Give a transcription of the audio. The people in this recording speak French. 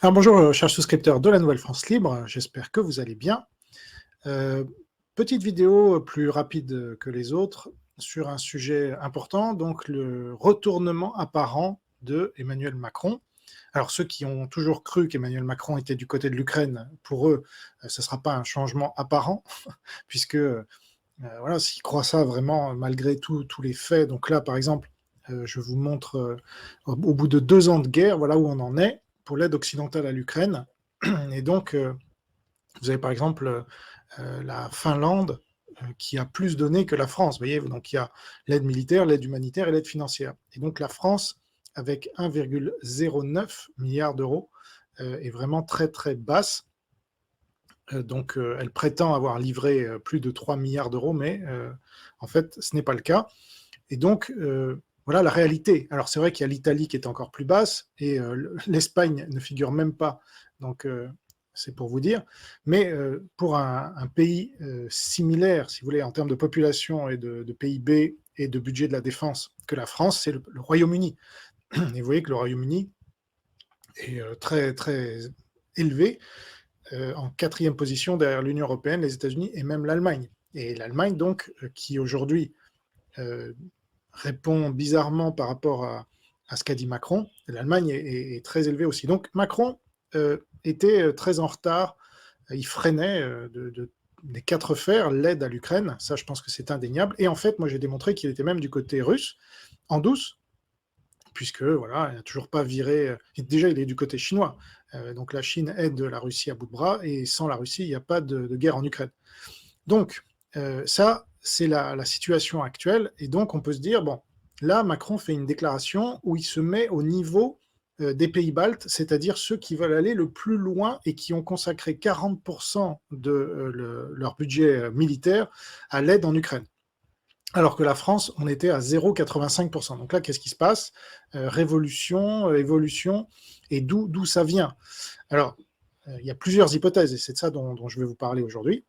Alors bonjour, chers souscripteurs de la Nouvelle France Libre, j'espère que vous allez bien. Euh, Petite vidéo plus rapide que les autres sur un sujet important, donc le retournement apparent de Emmanuel Macron. Alors ceux qui ont toujours cru qu'Emmanuel Macron était du côté de l'Ukraine, pour eux, ce ne sera pas un changement apparent, puisque voilà, s'ils croient ça vraiment malgré tous les faits, donc là par exemple, je vous montre au bout de 2 ans de guerre, voilà où on en est pour l'aide occidentale à l'Ukraine. Et donc, vous avez par exemple la Finlande qui a plus donné que la France. Vous voyez, donc il y a l'aide militaire, l'aide humanitaire et l'aide financière. Et donc la France, avec 1,09 milliard d'euros, est vraiment très très basse. Donc elle prétend avoir livré plus de 3 milliards d'euros, mais en fait, ce n'est pas le cas. Et donc, voilà la réalité. Alors c'est vrai qu'il y a l'Italie qui est encore plus basse, et l'Espagne ne figure même pas. Donc c'est pour vous dire. Mais pour un pays similaire, si vous voulez, en termes de population et de PIB et de budget de la défense que la France, c'est le Royaume-Uni. Et vous voyez que le Royaume-Uni est très très élevé, en 4e position derrière l'Union européenne, les États-Unis et même l'Allemagne. Et l'Allemagne, donc, qui aujourd'hui euh, répond bizarrement par rapport à ce qu'a dit Macron, l'Allemagne est très élevée aussi. Donc Macron était très en retard, il freinait des 4 fers l'aide à l'Ukraine, ça je pense que c'est indéniable. Et en fait, moi j'ai démontré qu'il était même du côté russe, en douce, puisque voilà, il n'a toujours pas viré. Déjà, il est du côté chinois. Donc la Chine aide la Russie à bout de bras, et sans la Russie, il n'y a pas de guerre en Ukraine. Donc, ça, c'est la situation actuelle. Et donc, on peut se dire, bon, là, Macron fait une déclaration où il se met au niveau des pays baltes, c'est-à-dire ceux qui veulent aller le plus loin et qui ont consacré 40% de leur budget militaire à l'aide en Ukraine. Alors que la France, on était à 0,85%. Donc là, qu'est-ce qui se passe? Révolution, évolution, et d'où ça vient? Alors, il y a plusieurs hypothèses, et c'est de ça dont je vais vous parler aujourd'hui.